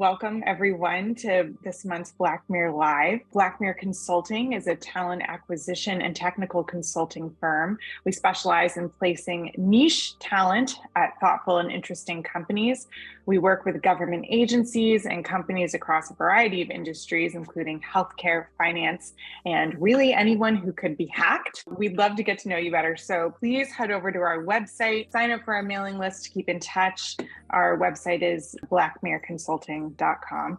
Welcome everyone to this month's Blackmere Live. Blackmere Consulting is a talent acquisition and technical consulting firm. We specialize in placing niche talent at thoughtful and interesting companies. We work with government agencies and companies across a variety of industries, including healthcare, finance, and really anyone who could be hacked. We'd love to get to know you better. So please head over to our website, sign up for our mailing list to keep in touch. Our website is blackmereconsulting.com.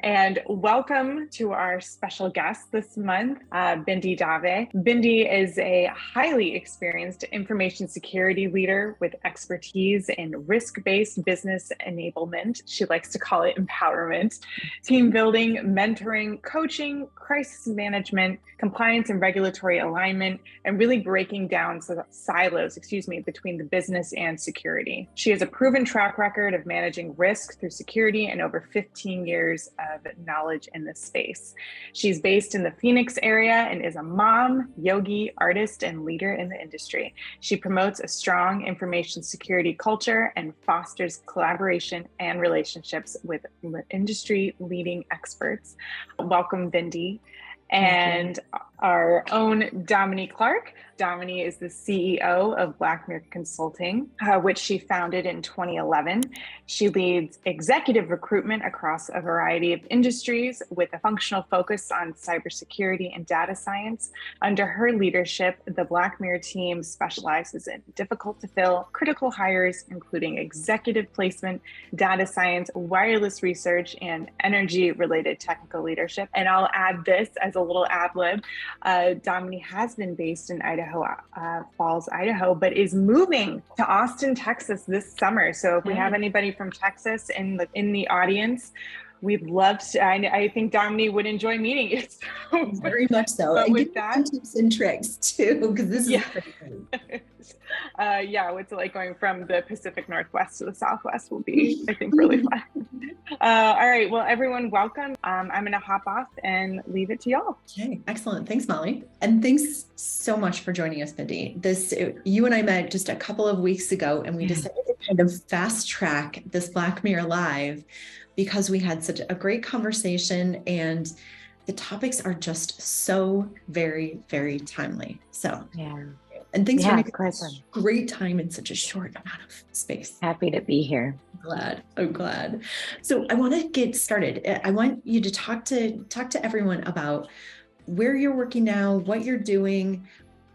And welcome to our special guest this month, Bindi Davé. Bindi is a highly experienced information security leader with expertise in risk-based business enablement. She likes to call it empowerment, team building, mentoring, coaching, crisis management, compliance and regulatory alignment, and really breaking down silos, between the business and security. She has a proven track record of managing risk through security and over 15 years of knowledge in this space. She's based in the Phoenix area and is a mom, yogi, artist, and leader in the industry. She promotes a strong information security culture and fosters collaboration and relationships with industry-leading experts. Welcome, Bindi. And our own Domini Clark. Domini is the CEO of Blackmere Consulting, which she founded in 2011. She leads executive recruitment across a variety of industries with a functional focus on cybersecurity and data science. Under her leadership, the Blackmere team specializes in difficult to fill critical hires, including executive placement, data science, wireless research, and energy-related technical leadership. And I'll add this as a little ad lib. Domini has been based in Falls, Idaho, but is moving to Austin, Texas this summer. So if we have anybody from Texas in the audience, we'd love to. I think Domini would enjoy meeting you. So, very much so. But and with give that, some tips and tricks too, because this is pretty cool. What's it like going from the Pacific Northwest to the Southwest will be, I think, really fun. All right, well, everyone, welcome. I'm going to hop off and leave it to y'all. Okay, excellent. Thanks, Molly. And thanks so much for joining us, Bindi. You and I met just a couple of weeks ago, and we decided to kind of fast track this Blackmere Live because we had such a great conversation and the topics are just so very, very timely. So, and thanks for making this great time in such a short amount of space. Happy to be here. I'm glad. So I want to get started. I want you to talk to everyone about where you're working now, what you're doing.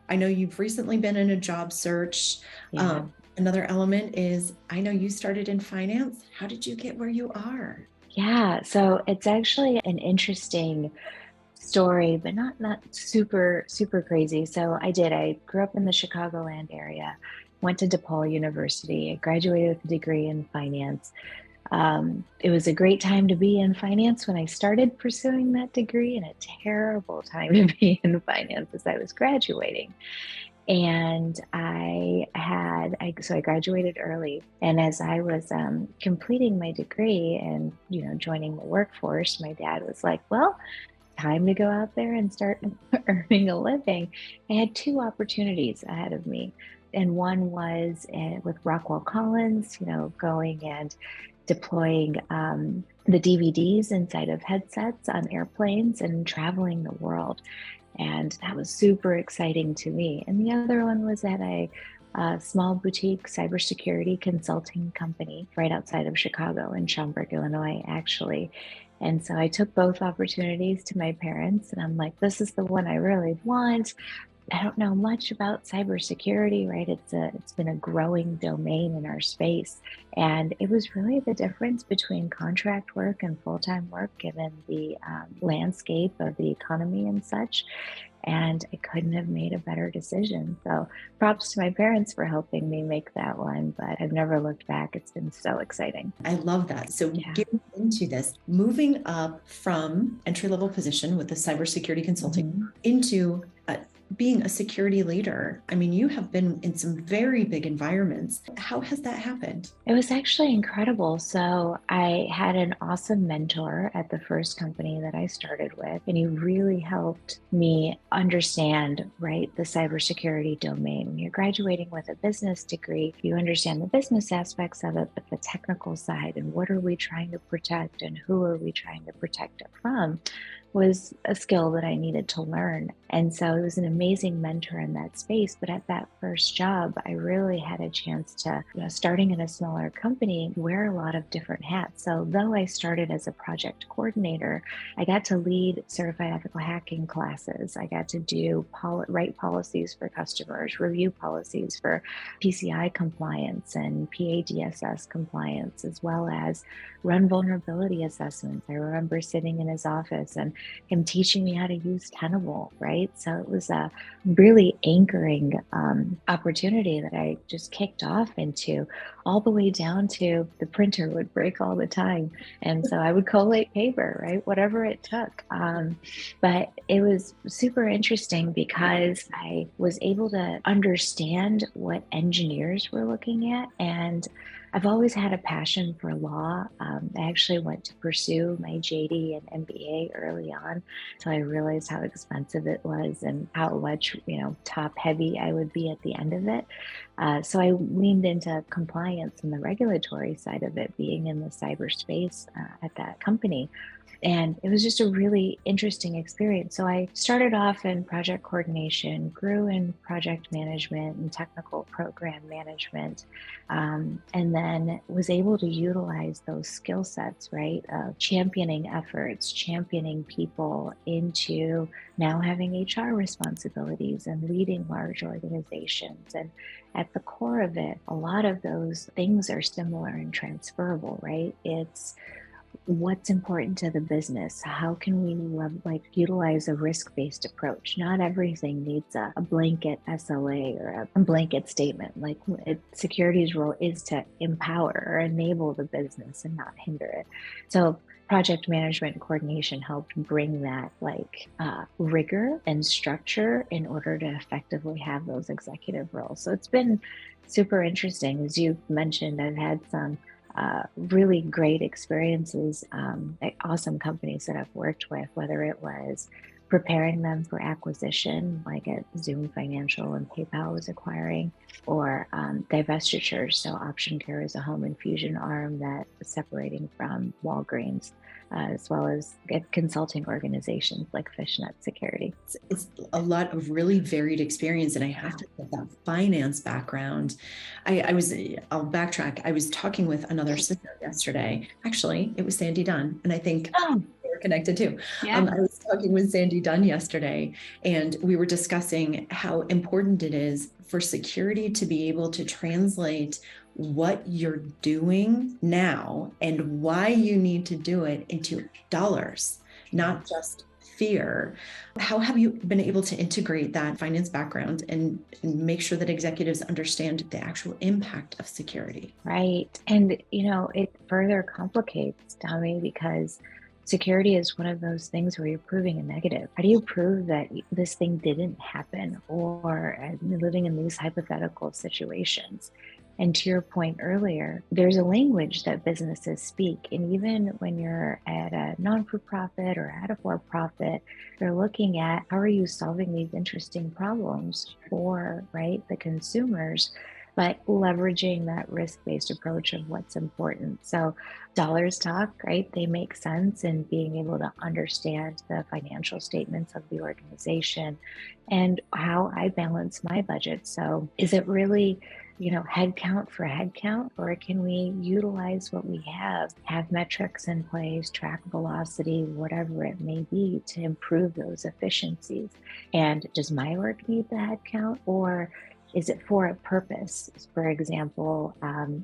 I know you've recently been in a job search. Another element is, I know you started in finance. How did you get where you are? Yeah, so it's actually an interesting story, but not super crazy. So I grew up in the Chicagoland area, went to DePaul University. I graduated with a degree in finance. It was a great time to be in finance when I started pursuing that degree, and a terrible time to be in finance as I was graduating. And I graduated early. And as I was completing my degree and, joining the workforce, my dad was like, well, time to go out there and start earning a living. I had two opportunities ahead of me. And one was with Rockwell Collins, going and deploying the DVDs inside of headsets on airplanes and traveling the world. And that was super exciting to me. And the other one was at a small boutique cybersecurity consulting company right outside of Chicago in Schaumburg, Illinois, actually. And so I took both opportunities to my parents, and I'm like, this is the one I really want. I don't know much about cybersecurity, right? It's been a growing domain in our space. And it was really the difference between contract work and full-time work, given the landscape of the economy and such. And I couldn't have made a better decision. So props to my parents for helping me make that one, but I've never looked back. It's been so exciting. I love that. So getting into this, moving up from entry-level position with the cybersecurity consulting into being a security leader? I mean, you have been in some very big environments. How has that happened? It was actually incredible. So I had an awesome mentor at the first company that I started with, and he really helped me understand, right, the cybersecurity domain. When you're graduating with a business degree, you understand the business aspects of it, but the technical side and what are we trying to protect and who are we trying to protect it from was a skill that I needed to learn. And so it was an amazing mentor in that space. But at that first job, I really had a chance to, starting in a smaller company, wear a lot of different hats. So though I started as a project coordinator, I got to lead certified ethical hacking classes. I got to write policies for customers, review policies for PCI compliance and PADSS compliance, as well as run vulnerability assessments. I remember sitting in his office and him teaching me how to use Tenable, right? So it was a really anchoring opportunity that I just kicked off into, all the way down to the printer would break all the time. And so I would collate paper, right? Whatever it took. But it was super interesting because I was able to understand what engineers were looking at. And I've always had a passion for law. I actually went to pursue my JD and MBA early on, so I realized how expensive it was and how much, top heavy I would be at the end of it. So I leaned into compliance and the regulatory side of it, being in the cyberspace at that company. And it was just a really interesting experience. So I started off in project coordination, grew in project management and technical program management, and then was able to utilize those skill sets, right, of championing efforts, championing people into now having HR responsibilities and leading large organizations. And at the core of it, a lot of those things are similar and transferable, right? It's what's important to the business. How can we utilize a risk-based approach? Not everything needs a blanket SLA or a blanket statement. Security's role is to empower or enable the business and not hinder it. So project management and coordination helped bring that rigor and structure in order to effectively have those executive roles. So it's been super interesting. As you mentioned, I've had some really great experiences at awesome companies that I've worked with, whether it was preparing them for acquisition, like at Zoom Financial and PayPal was acquiring, or divestitures. So Option Care is a home infusion arm that was separating from Walgreens, as well as consulting organizations like Fishnet Security. It's a lot of really varied experience. And I have to say that finance background, I'll backtrack. I was talking with another sister yesterday. Actually, it was Sandy Dunn. And I think they were connected too. Yeah. I was talking with Sandy Dunn yesterday, and we were discussing how important it is for security to be able to translate what you're doing now and why you need to do it into dollars, not just fear. How have you been able to integrate that finance background and make sure that executives understand the actual impact of security? Right. And, it further complicates, Dami, because security is one of those things where you're proving a negative. How do you prove that this thing didn't happen, or living in these hypothetical situations? And to your point earlier, there's a language that businesses speak. And even when you're at a non-for-profit or at a for-profit, they're looking at how are you solving these interesting problems for, right, the consumers, but leveraging that risk-based approach of what's important. So dollars talk, right? They make sense in being able to understand the financial statements of the organization and how I balance my budget. So is it really headcount for headcount, or can we utilize what we have metrics in place, track velocity, whatever it may be, to improve those efficiencies? And does my work need the headcount, or is it for a purpose? For example,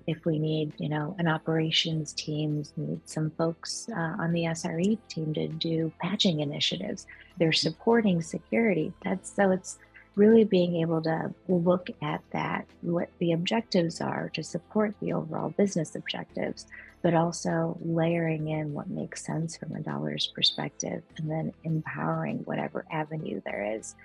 if we need, an operations team, need some folks on the SRE team to do patching initiatives, they're supporting security. It's really being able to look at that, what the objectives are to support the overall business objectives, but also layering in what makes sense from a dollars perspective, and then empowering whatever avenue there is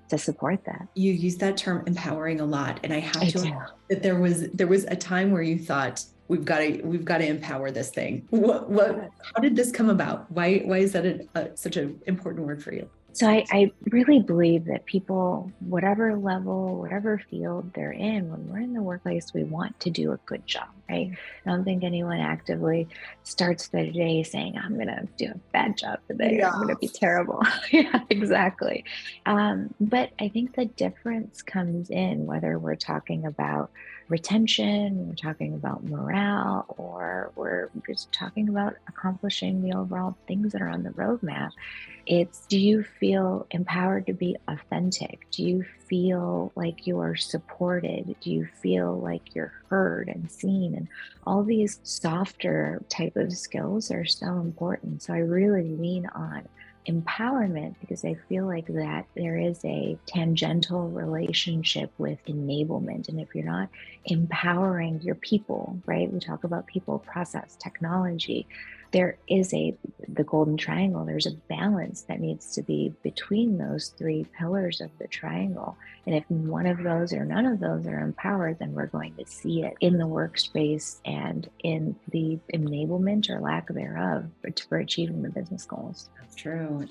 to support that. You use that term empowering a lot, and I have to do. that there was a time where you thought we've got to empower this thing. How did this come about? Why is that such an important word for you? So I really believe that people, whatever level, whatever field they're in, when we're in the workplace, we want to do a good job, right? I don't think anyone actively starts their day saying, I'm going to do a bad job today, or I'm going to be terrible. Yeah, exactly. But I think the difference comes in whether we're talking about retention, we're talking about morale, or we're just talking about accomplishing the overall things that are on the roadmap. It's, do you feel empowered to be authentic? Do you feel like you are supported? Do you feel like you're heard and seen? And all these softer type of skills are so important. So I really lean on empowerment because I feel like that there is a tangential relationship with enablement. And if you're not empowering your people, right? We talk about people, process, technology. There is the golden triangle. There's a balance that needs to be between those three pillars of the triangle. And if one of those or none of those are empowered, then we're going to see it in the workspace and in the enablement or lack thereof for achieving the business goals.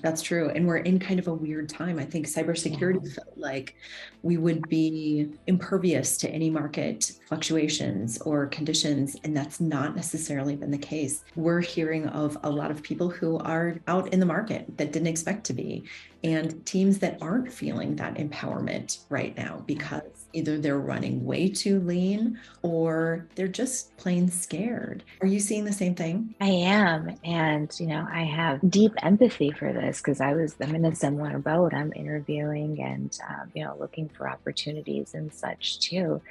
That's true. And we're in kind of a weird time. I think cybersecurity felt like we would be impervious to any market fluctuations or conditions. And that's not necessarily been the case. We're hearing of a lot of people who are out in the market that didn't expect to be, and teams that aren't feeling that empowerment right now because either they're running way too lean or they're just plain scared. Are you seeing the same thing? I am. And, I have deep empathy for this because I'm in a similar boat. I'm interviewing and, looking for opportunities and such too.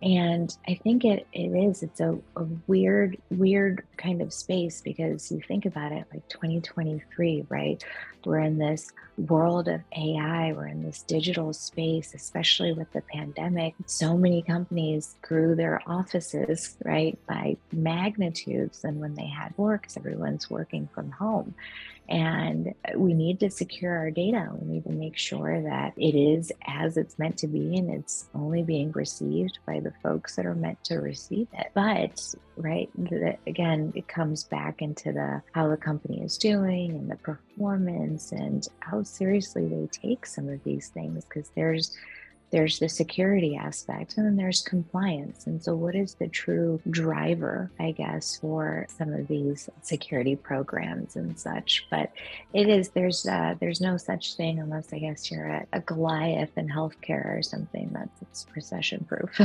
And I think it's a weird kind of space because you think about it like 2023, right? We're in this world of AI, we're in this digital space, especially with the pandemic. So many companies grew their offices, right, by magnitudes than when they had work because everyone's working from home. And we need to secure our data. We need to make sure that it is as it's meant to be and it's only being received by the folks that are meant to receive it. But, right, again, it comes back into how the company is doing and the performance and how seriously they take some of these things, because there's the security aspect and then there's compliance. And so what is the true driver, I guess, for some of these security programs and such? But there's no such thing unless I guess you're a Goliath in healthcare or something that's recession proof.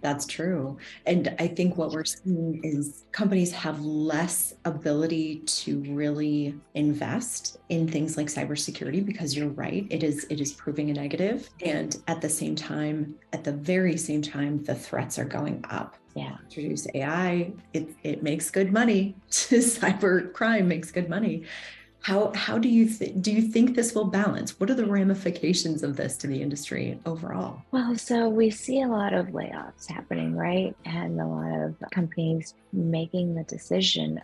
That's true. And I think what we're seeing is companies have less ability to really invest in things like cybersecurity because you're right, it is proving a negative. And at the very same time, the threats are going up. Yeah. Introduce AI, it makes good money. Cyber crime makes good money. How do you think this will balance? What are the ramifications of this to the industry overall? Well, so we see a lot of layoffs happening, right? And a lot of companies making the decision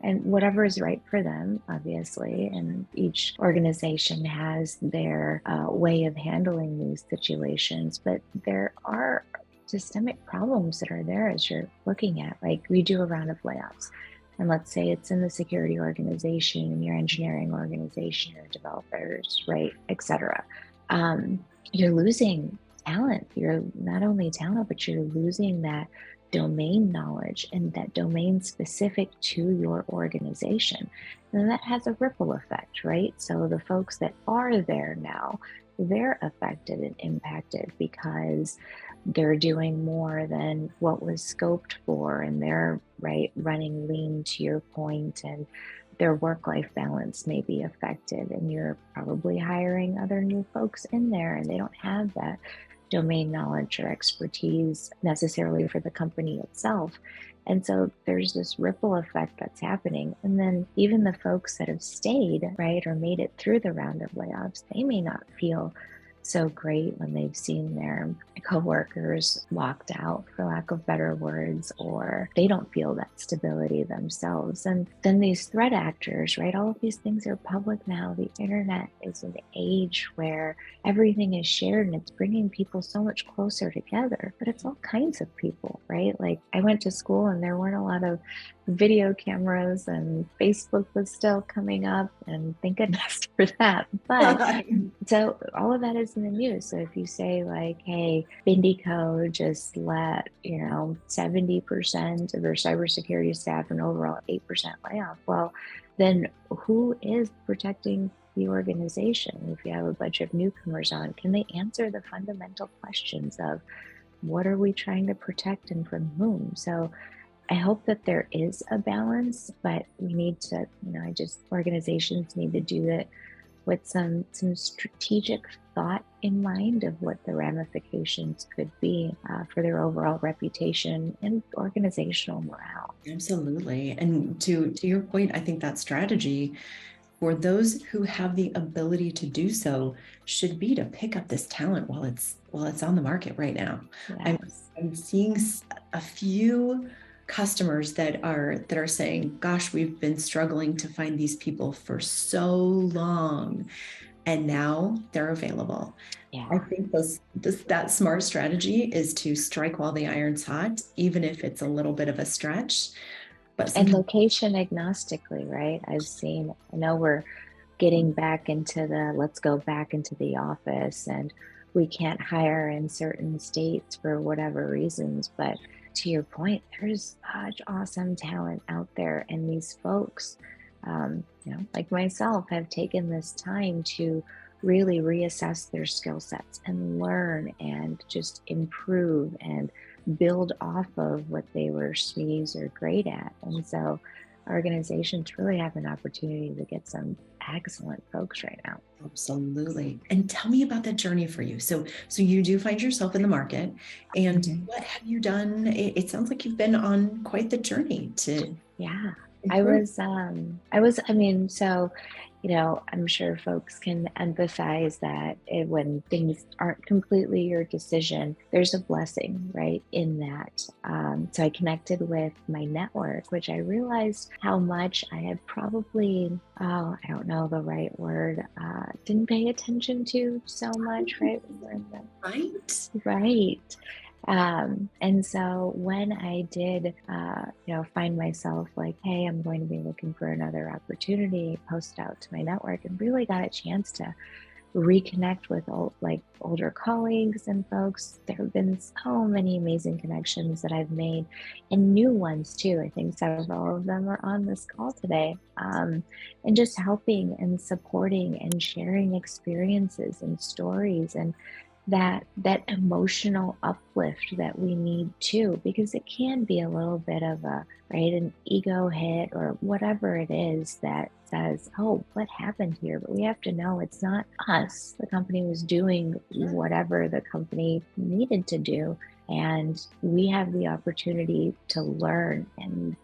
and whatever is right for them, obviously. And each organization has their way of handling these situations. But there are systemic problems that are there as you're looking at. Like, we do a round of layoffs. And let's say it's in the security organization, in your engineering organization, your developers, right, et cetera. You're losing talent. You're not only talent, but you're losing that domain knowledge and that domain specific to your organization. And that has a ripple effect, right? So the folks that are there now, they're affected and impacted because they're doing more than what was scoped for, and they're running lean, to your point, and their work-life balance may be affected, and you're probably hiring other new folks in there and they don't have that domain knowledge or expertise necessarily for the company itself. And so there's this ripple effect that's happening. And then even the folks that have stayed, right, or made it through the round of layoffs, they may not feel so great when they've seen their coworkers locked out, for lack of better words, or they don't feel that stability themselves. And then these threat actors, right? All of these things are public now. The internet is an age where everything is shared and it's bringing people so much closer together, but it's all kinds of people, right? Like I went to school and there weren't a lot of video cameras and Facebook was still coming up, and thank goodness for that. But so all of that is in the news. So if you say like, hey, Bindico just let, 70% of their cybersecurity staff and overall 8% layoff, well, then who is protecting the organization? If you have a bunch of newcomers on, can they answer the fundamental questions of what are we trying to protect and from whom? So I hope that there is a balance, but we need to, organizations need to do it with some strategic thought in mind of what the ramifications could be for their overall reputation and organizational morale. Absolutely. And to your point, I think that strategy for those who have the ability to do so should be to pick up this talent while it's on the market right now. Yes. I'm seeing a few customers that are saying, gosh, we've been struggling to find these people for so long, and now they're available. Yeah. I think that smart strategy is to strike while the iron's hot, even if it's a little bit of a stretch. And location agnostically, right? I know we're getting back into let's go back into the office, and we can't hire in certain states for whatever reasons, but to your point, there's such awesome talent out there, and these folks, like myself, have taken this time to really reassess their skill sets and learn and just improve and build off of what they were SMEs or great at. And so organizations really have an opportunity to get some excellent folks right now. Absolutely. And tell me about that journey for you. So you do find yourself in the market, and what have you done? It sounds like you've been on quite the journey to. Yeah, improve. I'm sure folks can empathize that when things aren't completely your decision, there's a blessing, right, in that. So I connected with my network, which I realized how much I had probably, I don't know the right word, didn't pay attention to so much, right? Right. And so when I did, find myself like, hey, I'm going to be looking for another opportunity, posted out to my network and really got a chance to reconnect with older colleagues and folks. There have been so many amazing connections that I've made, and new ones too. I think several of them are on this call today, and just helping and supporting and sharing experiences and stories and that emotional uplift that we need too, because it can be a little bit of an ego hit or whatever it is that says, oh, what happened here? But we have to know it's not us. The company was doing whatever the company needed to do, and we have the opportunity to learn and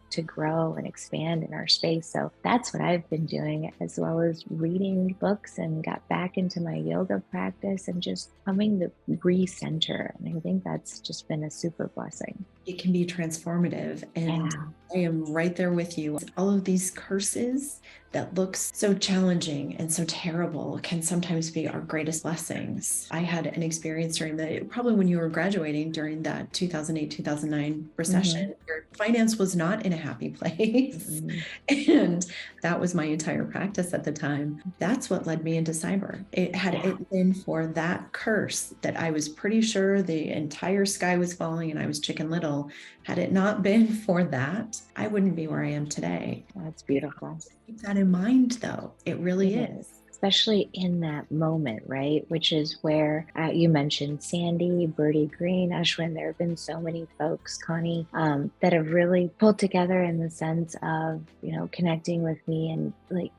to grow and expand in our space. So that's what I've been doing, as well as reading books, and got back into my yoga practice and just coming to recenter. And I think that's just been a super blessing. It can be transformative, and I am right there with you. All of these curses that look so challenging and so terrible can sometimes be our greatest blessings. I had an experience probably when you were graduating during that 2008, 2009 recession, where finance was not in a happy place. And that was my entire practice at the time. That's what led me into cyber. Had it been for that curse that I was pretty sure the entire sky was falling and I was Chicken Little, had it not been for that, I wouldn't be where I am today. That's beautiful. Keep that in mind, though. It really is. Especially in that moment, right? Which is where you mentioned Sandy, Birdie Green, Ashwin. There have been so many folks, Connie, that have really pulled together in the sense of, connecting with me. And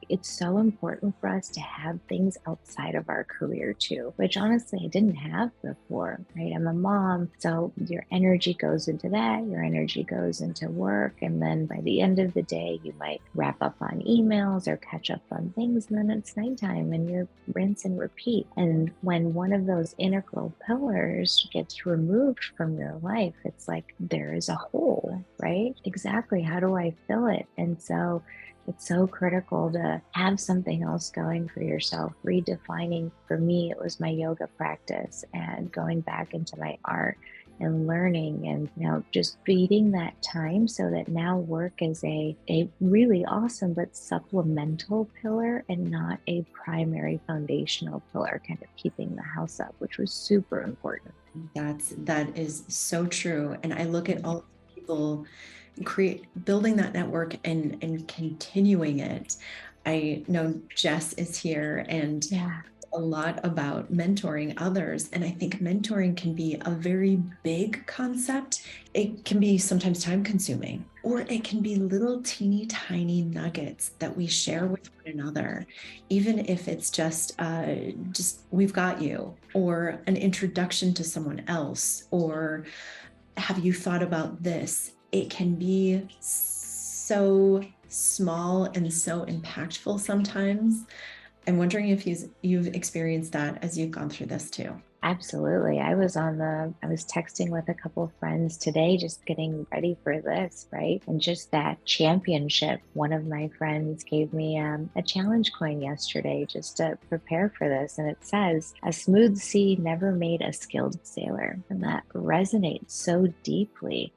it's so important for us to have things outside of our career too, which honestly I didn't have before, right? I'm a mom. So your energy goes into that, your energy goes into work. And then by the end of the day, you might wrap up on emails or catch up on things. And then it's nighttime time and you rinse and repeat. And when one of those integral pillars gets removed from your life, it's like there is a hole, right? Exactly. How do I fill it? And so it's so critical to have something else going for yourself. Redefining, for me, it was my yoga practice and going back into my art and learning and, just feeding that time so that now work is a really awesome but supplemental pillar and not a primary foundational pillar, kind of keeping the house up, which was super important. That is so true. And I look at all people building that network and continuing it. I know Jess is here and a lot about mentoring others. And I think mentoring can be a very big concept. It can be sometimes time consuming, or it can be little teeny tiny nuggets that we share with one another, even if it's just we've got you, or an introduction to someone else, or have you thought about this? It can be so small and so impactful sometimes. I'm wondering if you've experienced that as you've gone through this too. Absolutely. I was texting with a couple of friends today, just getting ready for this, right? And just that championship. One of my friends gave me a challenge coin yesterday just to prepare for this. And it says, "A smooth sea never made a skilled sailor." And that resonates so deeply.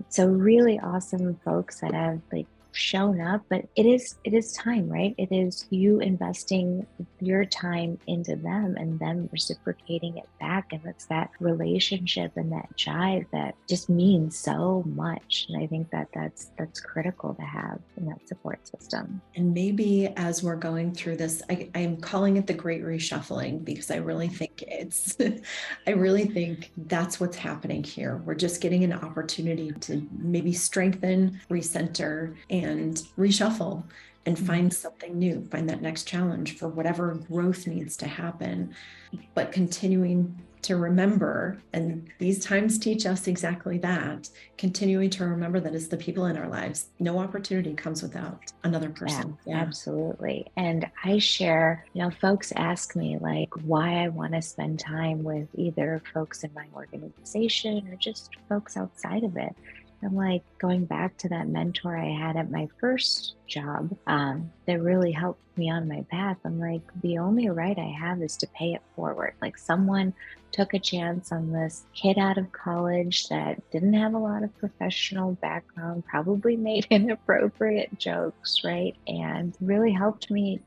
So really awesome folks that have shown up, but it is time, right? It is you investing your time into them and them reciprocating it back, and it's that relationship and that jive that just means so much. And I think that's critical to have in that support system. And maybe as we're going through this, I'm calling it the great reshuffling, because I really think that's what's happening here. We're just getting an opportunity to maybe strengthen, recenter, and reshuffle and find something new, find that next challenge for whatever growth needs to happen, but continuing to remember, and these times teach us exactly that, continuing to remember that it's the people in our lives. No opportunity comes without another person. Yeah. Absolutely. And I share, folks ask me why I want to spend time with either folks in my organization or just folks outside of it. I'm going back to that mentor I had at my first job that really helped me on my path. I'm the only right I have is to pay it forward. Someone took a chance on this kid out of college that didn't have a lot of professional background, probably made inappropriate jokes, right? And really helped me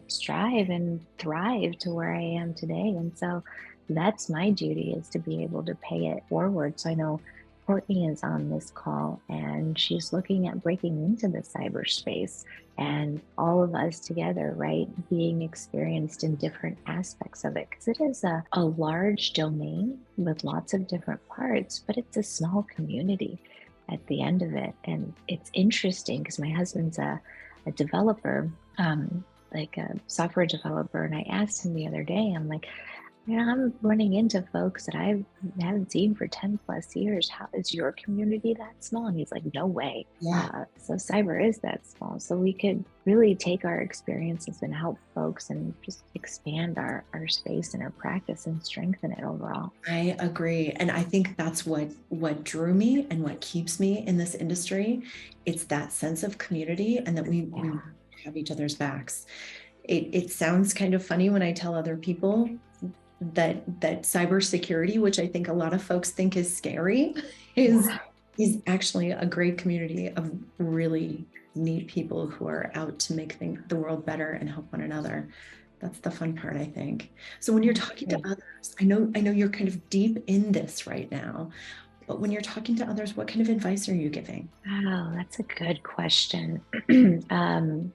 strive and thrive to where I am today. And so that's my duty, is to be able to pay it forward. So I know Courtney is on this call and she's looking at breaking into the cyberspace, and all of us together, right, being experienced in different aspects of it, because it is a large domain with lots of different parts, but it's a small community at the end of it. And it's interesting because my husband's a developer, a software developer, and I asked him the other day, I'm running into folks that I haven't seen for 10 plus years. How is your community that small? And he's like, no way. Yeah. So cyber is that small. So we could really take our experiences and help folks and just expand our space and our practice and strengthen it overall. I agree. And I think that's what drew me and what keeps me in this industry. It's that sense of community and that we have each other's backs. It sounds kind of funny when I tell other people that cybersecurity, which I think a lot of folks think is scary, is actually a great community of really neat people who are out to make the world better and help one another. That's the fun part, I think. So when you're talking to others, I know you're kind of deep in this right now, but when you're talking to others, what kind of advice are you giving? Oh, that's a good question.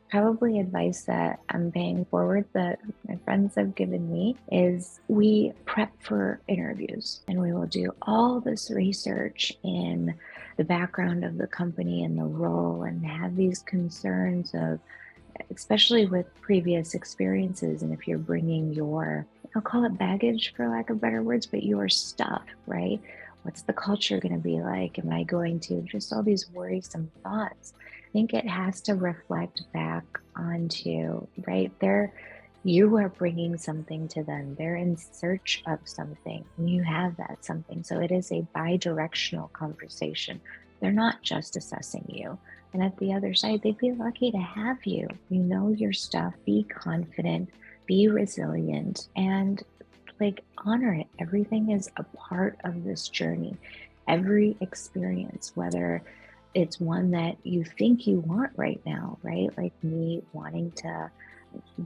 Probably advice that I'm paying forward that my friends have given me is we prep for interviews, and we will do all this research in the background of the company and the role, and have these concerns of, especially with previous experiences. And if you're bringing your, I'll call it baggage for lack of better words, but your stuff, right? What's the culture going to be like? Am I going to just all these worrisome thoughts? I think it has to reflect back onto, right? You are bringing something to them. They're in search of something, and you have that something. So it is a bi-directional conversation. They're not just assessing you. And at the other side, they'd be lucky to have you. You know your stuff. Be confident, be resilient, and like honor it. Everything is a part of this journey. Every experience, whether it's one that you think you want right now, right? Like me wanting to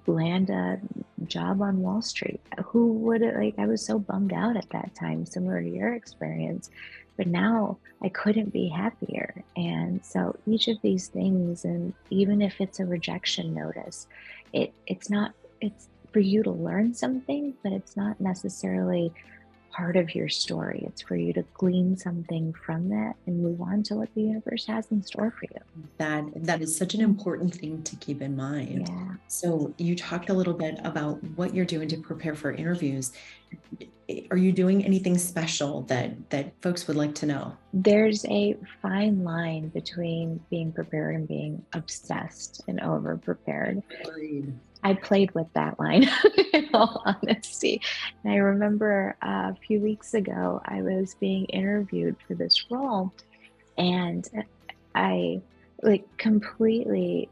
land a job on Wall Street. Who would like, I was so bummed out at that time, similar to your experience, but now I couldn't be happier. And so each of these things, and even if it's a rejection notice, it's not, it's for you to learn something, but it's not necessarily part of your story. It's for you to glean something from that and move on to what the universe has in store for you. That is such an important thing to keep in mind. Yeah. So you talked a little bit about what you're doing to prepare for interviews. Are you doing anything special that folks would like to know? There's a fine line between being prepared and being obsessed and over prepared. Agreed. I played with that line, in all honesty. And I remember a few weeks ago, I was being interviewed for this role, and I like completely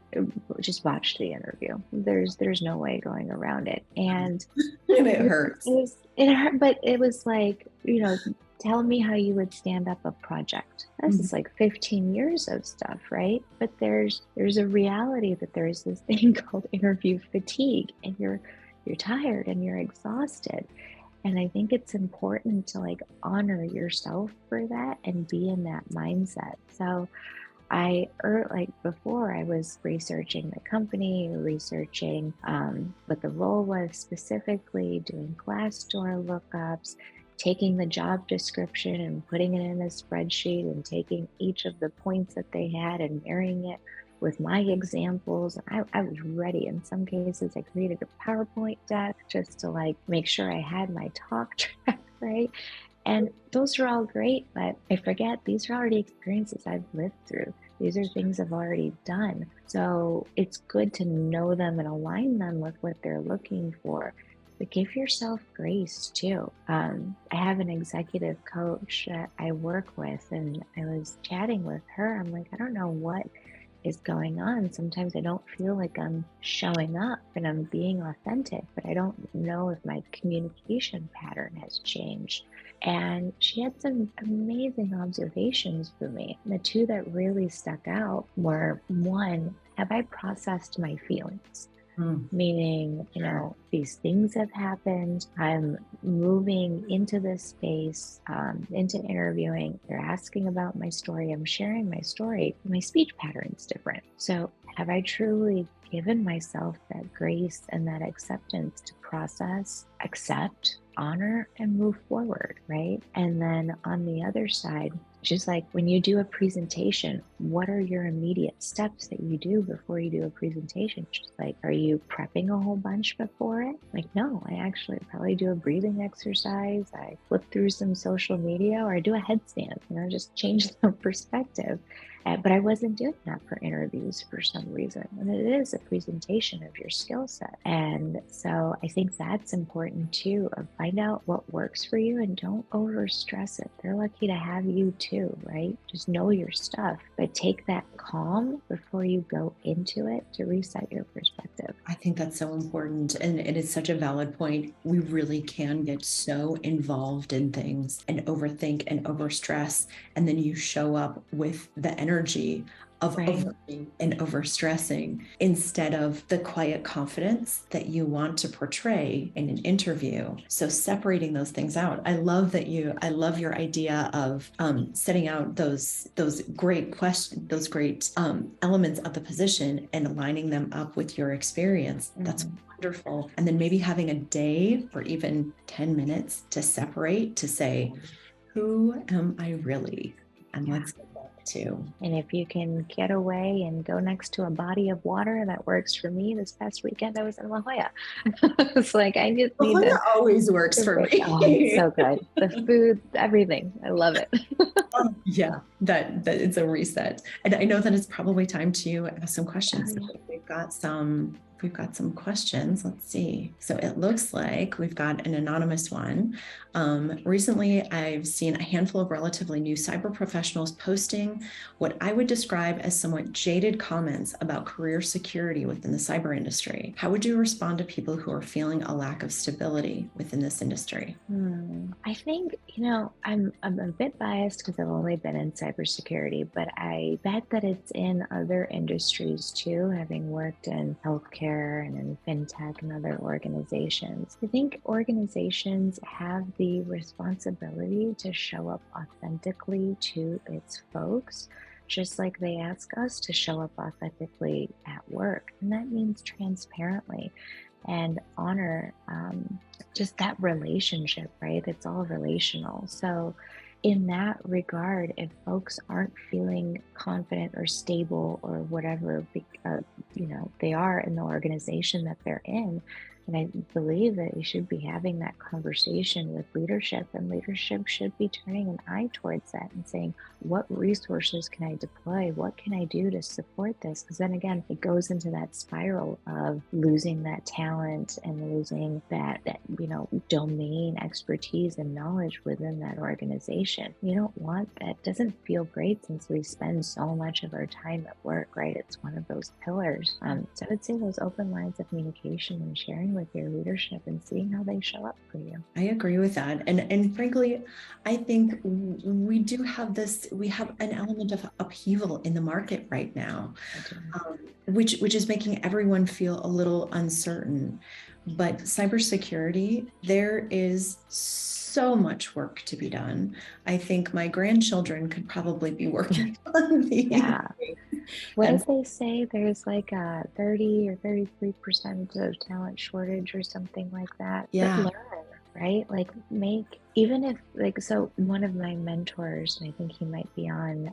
just watched the interview. There's no way going around it. And it hurts. It hurt, but it was like, tell me how you would stand up a project. This is like 15 years of stuff, right? But there's a reality that there's this thing called interview fatigue, and you're tired and you're exhausted. And I think it's important to like honor yourself for that and be in that mindset. So before I was researching the company, researching what the role was specifically, doing Glassdoor lookups, taking the job description and putting it in a spreadsheet and taking each of the points that they had and marrying it with my examples. I was ready. In some cases, I created a PowerPoint deck just to like make sure I had my talk track, right? And those are all great, but I forget these are already experiences I've lived through. These are things I've already done. So it's good to know them and align them with what they're looking for. But give yourself grace too. I have an executive coach that I work with, and I was chatting with her. I'm like, I don't know what is going on. Sometimes I don't feel like I'm showing up and I'm being authentic, but I don't know if my communication pattern has changed. And she had some amazing observations for me. The two that really stuck out were, one, have I processed my feelings? Meaning, these things have happened. I'm moving into this space, into interviewing. They're asking about my story. I'm sharing my story. My speech pattern's different. So have I truly given myself that grace and that acceptance to process, accept, honor, and move forward, right? And then on the other side, just like when you do a presentation, what are your immediate steps that you do before you do a presentation? Just like, are you prepping a whole bunch before it? Like, no, I actually probably do a breathing exercise. I flip through some social media, or I do a headstand, just change the perspective. But I wasn't doing that for interviews for some reason. And it is a presentation of your skill set. And so I think that's important too, of find out what works for you and don't over stress it. They're lucky to have you too, right? Just know your stuff, but take that calm before you go into it to reset your perspective. I think that's so important. And it is such a valid point. We really can get so involved in things and overthink and overstress. And then you show up with the energy of overthinking and overstressing instead of the quiet confidence that you want to portray in an interview. So separating those things out. I love your idea of setting out those great questions, those great elements of the position and aligning them up with your experience. That's wonderful. And then maybe having a day or even 10 minutes to separate, to say, who am I really? And let's get back to. And if you can get away and go next to a body of water, that works for me. This past weekend, I was in La Jolla. It's like, I just La need Jolla always works for me. Oh, it's so good. The food, everything. I love it. Yeah, that it's a reset. And I know that it's probably time to ask some questions. Oh, yeah. we've got some questions. Let's see. So it looks like we've got an anonymous one. Recently, I've seen a handful of relatively new cyber professionals posting what I would describe as somewhat jaded comments about career security within the cyber industry. How would you respond to people who are feeling a lack of stability within this industry? I think, I'm a bit biased because I've only been in cybersecurity, but I bet that it's in other industries too, having worked in healthcare and in fintech and other organizations. I think organizations have the responsibility to show up authentically to its folks, just like they ask us to show up authentically at work. And that means transparently and honor just that relationship, right? It's all relational. So in that regard, if folks aren't feeling confident or stable or whatever, they are in the organization that they're in, and I believe that we should be having that conversation with leadership, and leadership should be turning an eye towards that and saying, what resources can I deploy? What can I do to support this? Because then again, it goes into that spiral of losing that talent and losing that domain expertise and knowledge within that organization. You don't want that. It doesn't feel great since we spend so much of our time at work, right? It's one of those pillars. So I would say those open lines of communication and sharing with your leadership and seeing how they show up for you. I agree with that. And frankly, I think we do have we have an element of upheaval in the market right now, which is making everyone feel a little uncertain. But cybersecurity, there is so much work to be done. I think my grandchildren could probably be working on these. Yeah. What did they say? There's like a 30 or 33% of talent shortage or something like that. Yeah. But learn, right? Like even if so one of my mentors, and I think he might be on,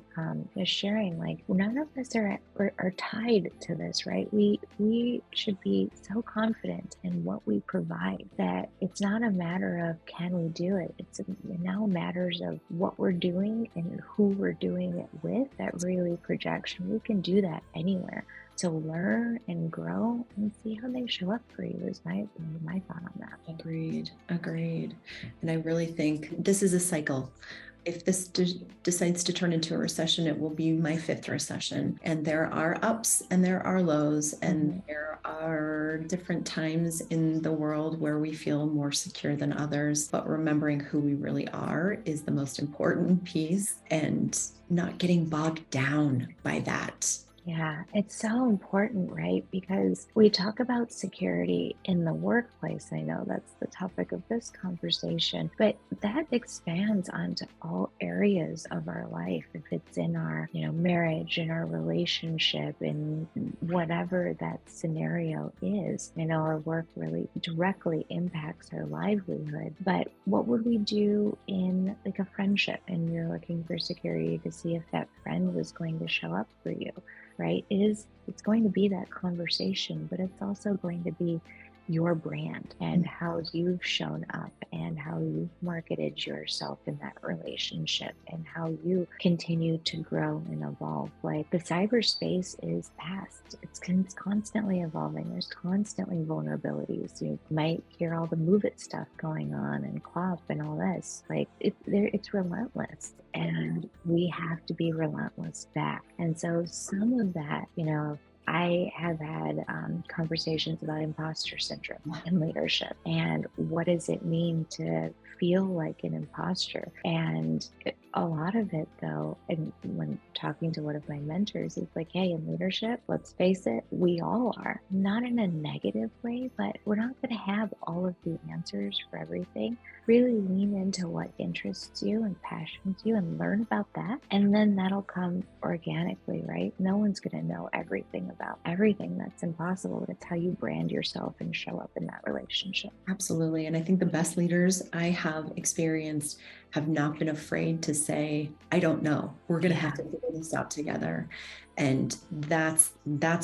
is sharing none of us are tied to this, right? We should be so confident in what we provide that it's not a matter of can we do it. It now matters of what we're doing and who we're doing it with that really projects. We can do that anywhere. To learn and grow and see how they show up for you is my thought on that. Agreed. And I really think this is a cycle. If this decides to turn into a recession, it will be my 5th recession. And there are ups and there are lows, and there are different times in the world where we feel more secure than others. But remembering who we really are is the most important piece, and not getting bogged down by that. Yeah, it's so important, right? Because we talk about security in the workplace. I know that's the topic of this conversation, but that expands onto all areas of our life. If it's in our, marriage, in our relationship, in whatever that scenario is, our work really directly impacts our livelihood. But what would we do in a friendship, and you're looking for security to see if that friend was going to show up for you? Right? It's going to be that conversation, but it's also going to be your brand and how you've shown up and how you've marketed yourself in that relationship and how you continue to grow and evolve. The cyberspace is vast. It's constantly evolving. There's constantly vulnerabilities. You might hear all the Move It stuff going on and CLOP and all this. It's relentless, and we have to be relentless back. And so some of that, I have had conversations about imposter syndrome in leadership, and what does it mean to feel like an imposter? And a lot of it, though, and when talking to one of my mentors, he's like, hey, in leadership, let's face it, we all are. Not in a negative way, but we're not going to have all of the answers for everything. Really lean into what interests you and passions you and learn about that. And then that'll come organically, right? No one's going to know everything about everything. That's impossible. It's how you brand yourself and show up in that relationship. Absolutely. And I think the best leaders I have experienced have not been afraid to say, I don't know, we're going to have to figure this out together. And that's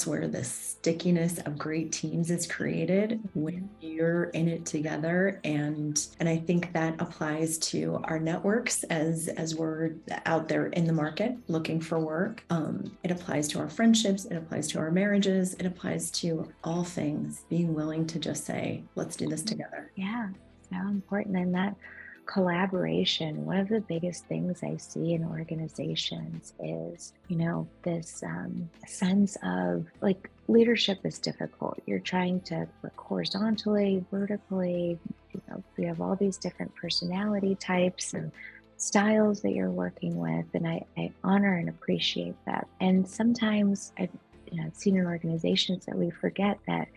where the stickiness of great teams is created, when you're in it together. And I think that applies to our networks as we're out there in the market looking for work. It applies to our friendships, it applies to our marriages, it applies to all things, being willing to just say, let's do this together. Yeah, so important. And that collaboration, one of the biggest things I see in organizations is, this sense of like, leadership is difficult. You're trying to work horizontally, vertically, we have all these different personality types and styles that you're working with. And I honor and appreciate that. And sometimes I've seen in organizations that we forget that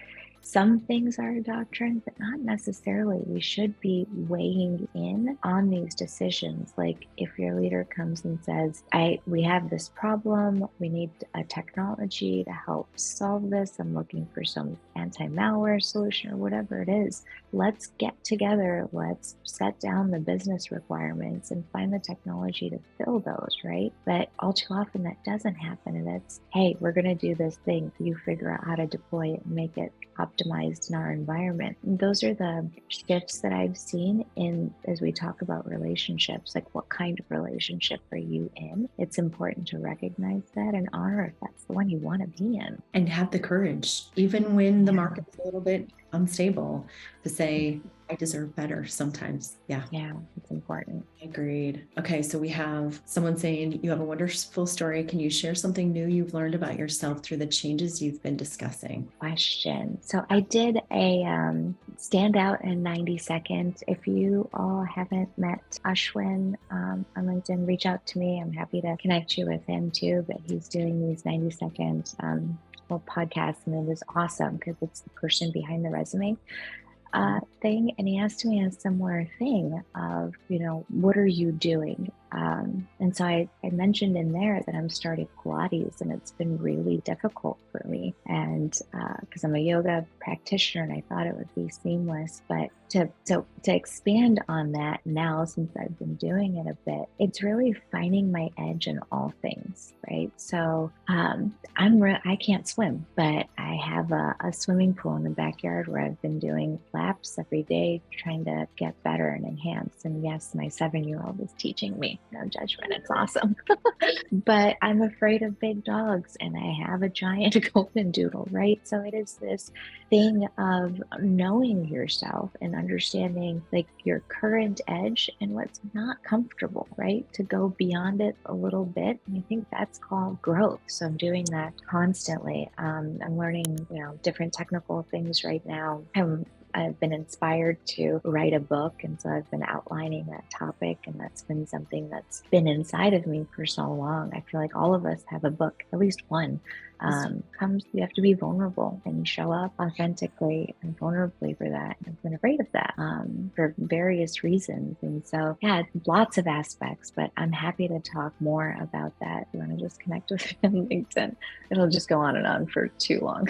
some things are a doctrine, but not necessarily. We should be weighing in on these decisions. Like if your leader comes and says, we have this problem, we need a technology to help solve this, I'm looking for some anti-malware solution or whatever it is, let's get together, let's set down the business requirements and find the technology to fill those, right? But all too often that doesn't happen. And it's, hey, we're going to do this thing. You figure out how to deploy it and make it optimized in our environment. And those are the shifts that I've seen as we talk about relationships, like what kind of relationship are you in? It's important to recognize that and honor if that's the one you want to be in. And have the courage, even when the market's a little bit unstable, to say, I deserve better sometimes. Yeah, it's important. Agreed. Okay, so we have someone saying, you have a wonderful story. Can you share something new you've learned about yourself through the changes you've been discussing? Question. So I did a standout in 90 seconds. If you all haven't met Ashwin on LinkedIn, reach out to me. I'm happy to connect you with him too, but he's doing these 90-second podcasts, and it is awesome because it's the person behind the resume thing. And he asked me a similar thing of, what are you doing? And so I mentioned in there that I'm starting Pilates, and it's been really difficult for me. And because I'm a yoga practitioner, and I thought it would be seamless, but to expand on that now, since I've been doing it a bit, it's really finding my edge in all things, right? So I can't swim, but I have a swimming pool in the backyard where I've been doing laps every day, trying to get better and enhance. And yes, my 7-year-old is teaching me. No judgment. It's awesome. But I'm afraid of big dogs, and I have a giant golden doodle, right? So it is this thing of knowing yourself and understanding like your current edge and what's not comfortable, right? To go beyond it a little bit. And I think that's called growth. So I'm doing that constantly. I'm learning, different technical things right now. I've been inspired to write a book, and so I've been outlining that topic, and that's been something that's been inside of me for so long. I feel like all of us have a book, at least one. You have to be vulnerable and show up authentically and vulnerably for that. I've been afraid of that for various reasons. And so, lots of aspects, but I'm happy to talk more about that. If you want to just connect with me on LinkedIn, it'll just go on and on for too long.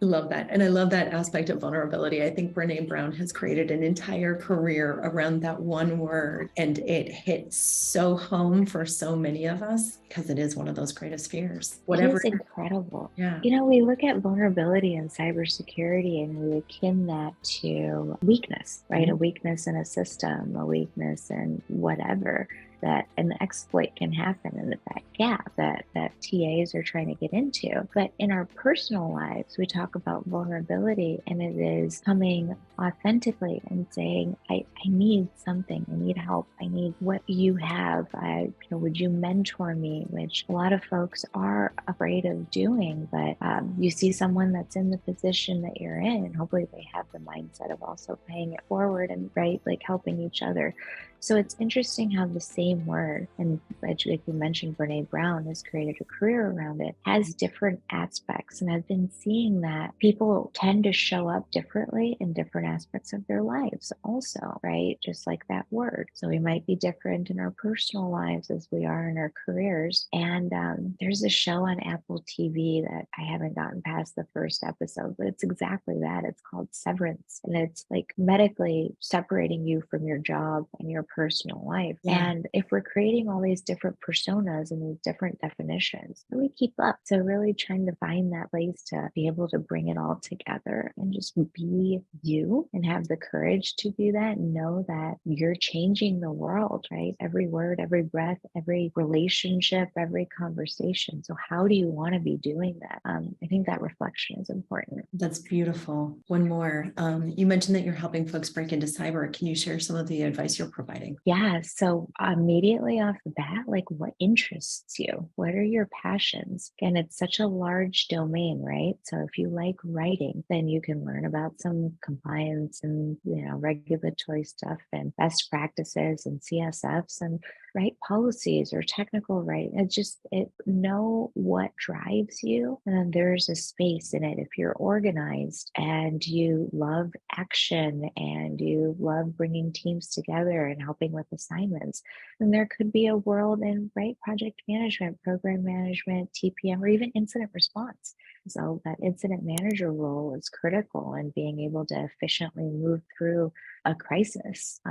Love that. And I love that aspect of vulnerability. I think Brené Brown has created an entire career around that one word, and it hits so home for so many of us because it is one of those greatest fears. Whatever. It is incredible. Yeah. We look at vulnerability in cybersecurity and we akin that to weakness, right? A weakness in a system, a weakness in whatever. That an exploit can happen in that gap that TAs are trying to get into. But in our personal lives, we talk about vulnerability, and it is coming authentically and saying, I need something, I need help, I need what you have. Would you mentor me? Which a lot of folks are afraid of doing, but you see someone that's in the position that you're in, and hopefully they have the mindset of also paying it forward and helping each other. So it's interesting how the same word, and like you mentioned, Brené Brown has created a career around it, has different aspects. And I've been seeing that people tend to show up differently in different aspects of their lives also, right? Just like that word. So we might be different in our personal lives as we are in our careers. And there's a show on Apple TV that I haven't gotten past the first episode, but it's exactly that. It's called Severance. And it's like medically separating you from your job and your personal life. Yeah. And if we're creating all these different personas and these different definitions, how do we keep up? So really trying to find that place to be able to bring it all together and just be you and have the courage to do that and know that you're changing the world, right? Every word, every breath, every relationship, every conversation. So how do you want to be doing that? I think that reflection is important. That's beautiful. One more. You mentioned that you're helping folks break into cyber. Can you share some of the advice you're providing? Yeah. So immediately off the bat, like what interests you? What are your passions? And it's such a large domain, right? So if you like writing, then you can learn about some compliance and, regulatory stuff and best practices and CSFs and write policies or technical writing. Know what drives you. And then there's a space in it. If you're organized and you love action and you love bringing teams together and helping with assignments, then there could be a world in project management, program management, TPM, or even incident response. So that incident manager role is critical in being able to efficiently move through a crisis.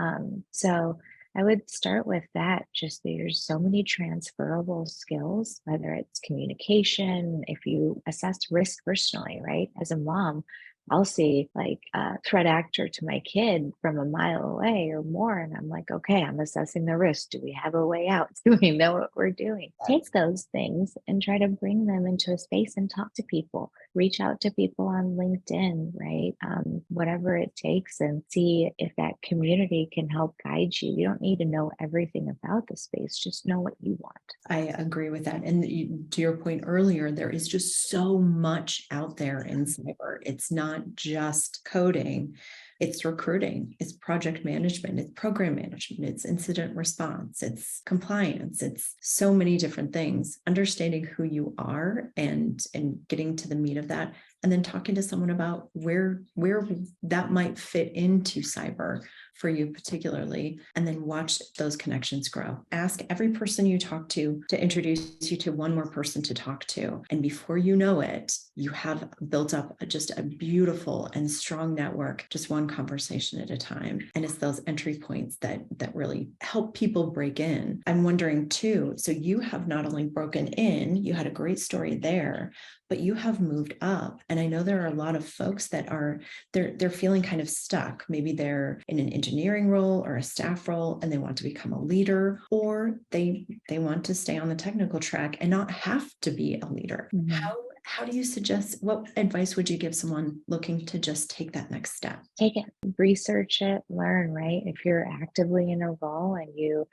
So I would start with that. Just there's so many transferable skills, whether it's communication, if you assess risk personally, right? As a mom, I'll see like a threat actor to my kid from a mile away or more. And I'm like, okay, I'm assessing the risk. Do we have a way out? Do we know what we're doing? Take those things and try to bring them into a space and talk to people. Reach out to people on LinkedIn, right? Whatever it takes, and see if that community can help guide you. You don't need to know everything about the space, just know what you want. I agree with that. And to your point earlier, there is just so much out there in cyber. It's not just coding. It's recruiting, it's project management, it's program management, it's incident response, it's compliance, it's so many different things. Understanding who you are and getting to the meat of that, and then talking to someone about where that might fit into cyber for you particularly, and then watch those connections grow. Ask every person you talk to introduce you to one more person to talk to. And before you know it, you have built up just a beautiful and strong network, just one conversation at a time. And it's those entry points that really help people break in. I'm wondering too, so you have not only broken in, you had a great story there, but you have moved up. And I know there are a lot of folks that they're feeling kind of stuck. Maybe they're in an engineering role or a staff role and they want to become a leader, or they want to stay on the technical track and not have to be a leader. Mm-hmm. How do you suggest, what advice would you give someone looking to just take that next step? Take it, research it, learn, right? If you're actively in a role and you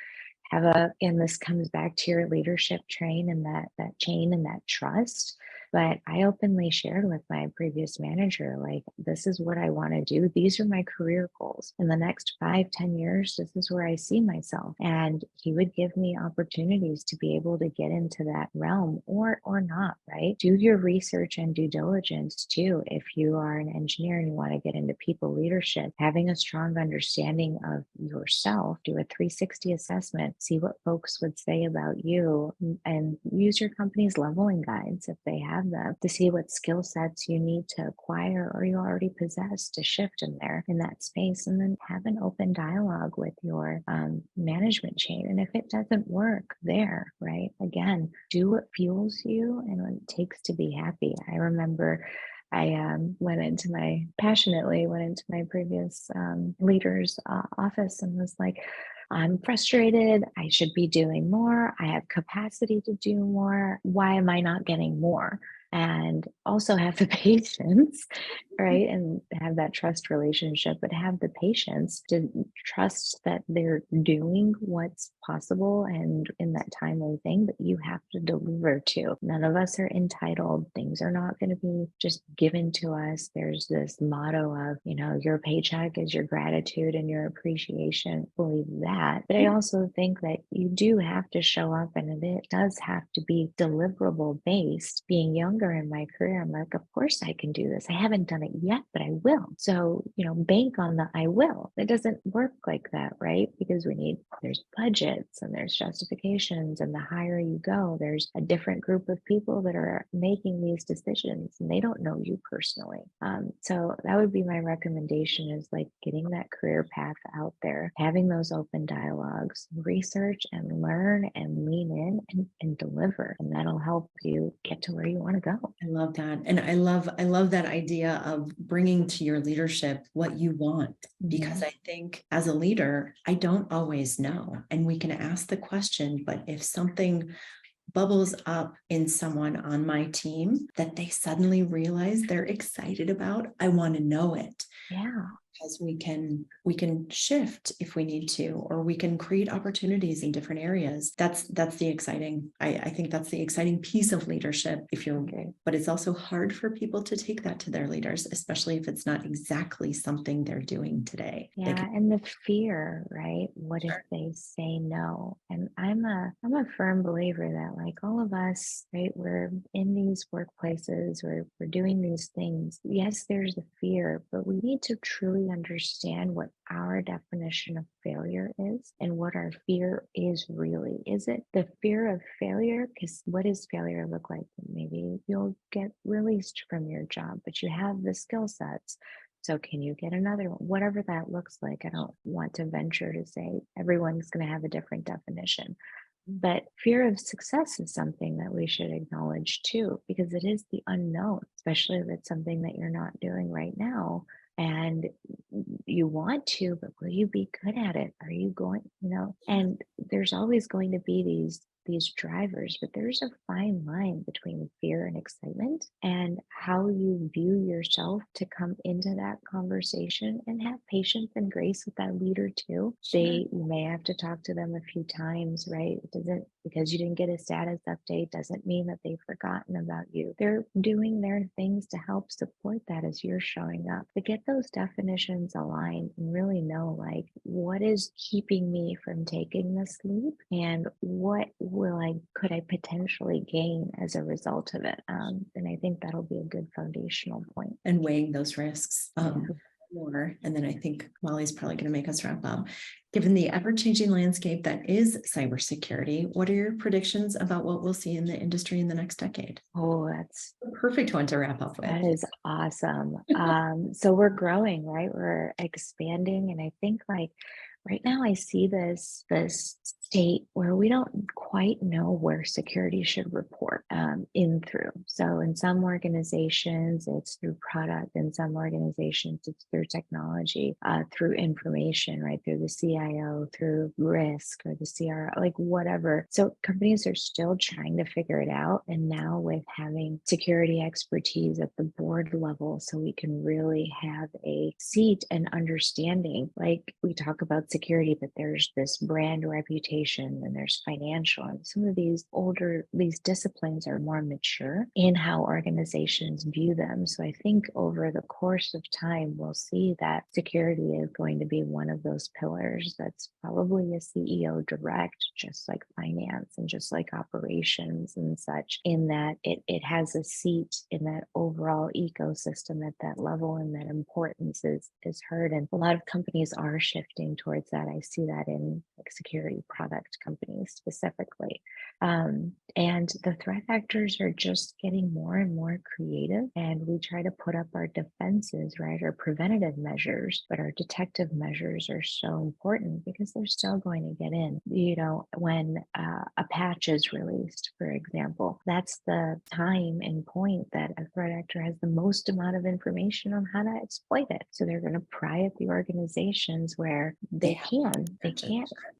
have and this comes back to your leadership train and that chain and that trust. But I openly shared with my previous manager, like, this is what I want to do. These are my career goals. In the next 5-10 years, this is where I see myself. And he would give me opportunities to be able to get into that realm or not, right? Do your research and due diligence too. If you are an engineer and you want to get into people leadership, having a strong understanding of yourself, do a 360 assessment, see what folks would say about you, and use your company's leveling guides if they have them to see what skill sets you need to acquire or you already possess to shift in that space, and then have an open dialogue with your management chain. And if it doesn't work there, right, again, do what fuels you and what it takes to be happy. I remember I passionately went into my previous leader's office and was like, I'm frustrated. I should be doing more. I have capacity to do more. Why am I not getting more? And also have the patience, right? And have that trust relationship, but have the patience to trust that they're doing what's possible and in that timely thing that you have to deliver to. None of us are entitled. Things are not going to be just given to us. There's this motto of, your paycheck is your gratitude and your appreciation. Believe that. But I also think that you do have to show up, and it does have to be deliverable based. Being younger younger in my career, I'm like, of course I can do this. I haven't done it yet, but I will. So, bank on the I will. It doesn't work like that, right? Because there's budgets and there's justifications, and the higher you go, there's a different group of people that are making these decisions, and they don't know you personally. So that would be my recommendation, is like getting that career path out there, having those open dialogues, research and learn and lean in and deliver. And that'll help you get to where you want to go. I love that. And I love that idea of bringing to your leadership what you want, because I think as a leader, I don't always know. And we can ask the question, but if something bubbles up in someone on my team that they suddenly realize they're excited about, I want to know it. Yeah. Because we can shift if we need to, or we can create opportunities in different areas. That's the exciting, I think that's the exciting piece of leadership, but it's also hard for people to take that to their leaders, especially if it's not exactly something they're doing today. Yeah. And the fear, right? What if they say no? And I'm a firm believer that, like, all of us, right, we're in these workplaces, we're doing these things. Yes, there's the fear, but we need to truly understand what our definition of failure is and what our fear is really. Is it the fear of failure? Because what does failure look like? Maybe you'll get released from your job, but you have the skill sets. So can you get another one? Whatever that looks like. I don't want to venture to say everyone's going to have a different definition. But fear of success is something that we should acknowledge too, because it is the unknown, especially if it's something that you're not doing right now. And you want to, but will you be good at it? Are you going, and there's always going to be these drivers, but there's a fine line between fear and excitement, and how you view yourself to come into that conversation, and have patience and grace with that leader too. You may have to talk to them a few times, right? It doesn't, because you didn't get a status update, doesn't mean that they've forgotten about you. They're doing their things to help support that as you're showing up. But get those definitions aligned and really know, like, what is keeping me from taking this leap, and what could I potentially gain as a result of it? And I think that'll be a good foundational point. And weighing those risks more. And then I think Molly's probably going to make us wrap up. Given the ever-changing landscape that is cybersecurity, what are your predictions about what we'll see in the industry in the next decade? Oh, that's a perfect one to wrap up with. That is awesome. So we're growing, right? We're expanding. And I think, like, right now I see this state where we don't quite know where security should report in through. So in some organizations, it's through product. In some organizations, it's through technology, through information, right? Through the CIO, through risk, or the CRO, like whatever. So companies are still trying to figure it out. And now with having security expertise at the board level, so we can really have a seat and understanding, like we talk about security, but there's this brand reputation, and there's financial, and some of these disciplines are more mature in how organizations view them. So I think over the course of time, we'll see that security is going to be one of those pillars that's probably a CEO direct, just like finance and just like operations and such, in that it has a seat in that overall ecosystem at that level, and that importance is heard. And a lot of companies are shifting towards that. I see that in like security product companies specifically. And the threat actors are just getting more and more creative, and we try to put up our defenses, right? Our preventative measures, but our detective measures are so important because they're still going to get in. When a patch is released, for example, that's the time and point that a threat actor has the most amount of information on how to exploit it. So they're going to pry at the organizations where they can't.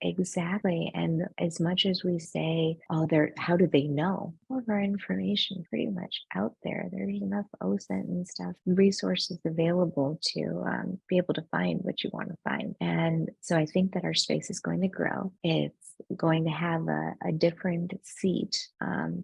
Exactly. And as much as we say, how do they know? All of our information pretty much out there. There's enough OSINT and stuff, resources available to be able to find what you want to find. And so I think that our space is going to grow. It's going to have a different seat,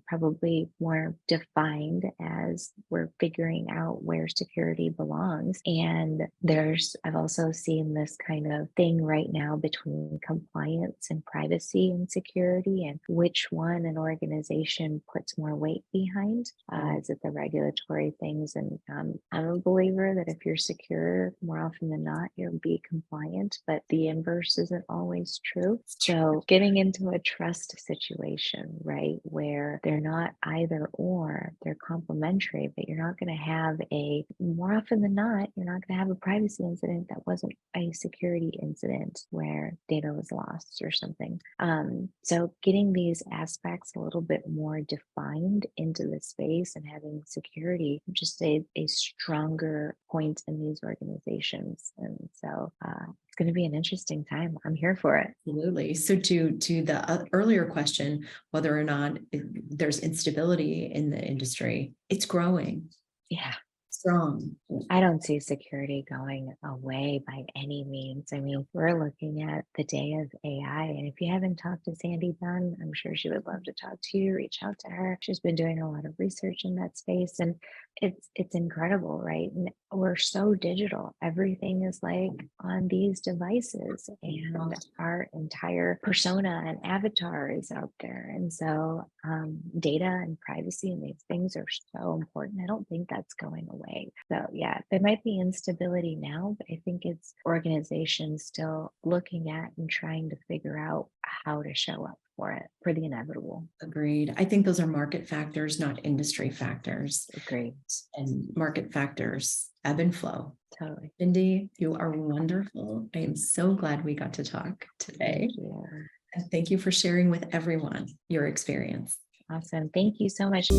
probably more defined as we're figuring out where security belongs. And I've also seen this kind of thing right now between compliance and privacy and security, and which one an organization organization puts more weight behind. Is it the regulatory things? And I'm a believer that if you're secure, more often than not, you'll be compliant, but the inverse isn't always true. So getting into a trust situation, right, where they're not either or, they're complementary, but you're not going to have more often than not, you're not going to have a privacy incident that wasn't a security incident where data was lost or something. So getting these aspects a little bit more defined into the space and having security just a stronger point in these organizations. And so it's going to be an interesting time. I'm here for it. Absolutely. So to the earlier question, whether or not there's instability in the industry, it's growing. Yeah. Strong. I don't see security going away by any means. I mean, we're looking at the day of AI. And if you haven't talked to Sandy Dunn, I'm sure she would love to talk to you, reach out to her. She's been doing a lot of research in that space. And it's incredible, right? And we're so digital. Everything is like on these devices, and our entire persona and avatar is out there. And so data and privacy and these things are so important. I don't think that's going away. So yeah, there might be instability now, but I think it's organizations still looking at and trying to figure out how to show up for the inevitable. Agreed. I think those are market factors, not industry factors. Agreed. And market factors ebb and flow. Totally. Bindi, you are wonderful. I am so glad we got to talk today. Thank you. And thank you for sharing with everyone your experience. Awesome. Thank you so much.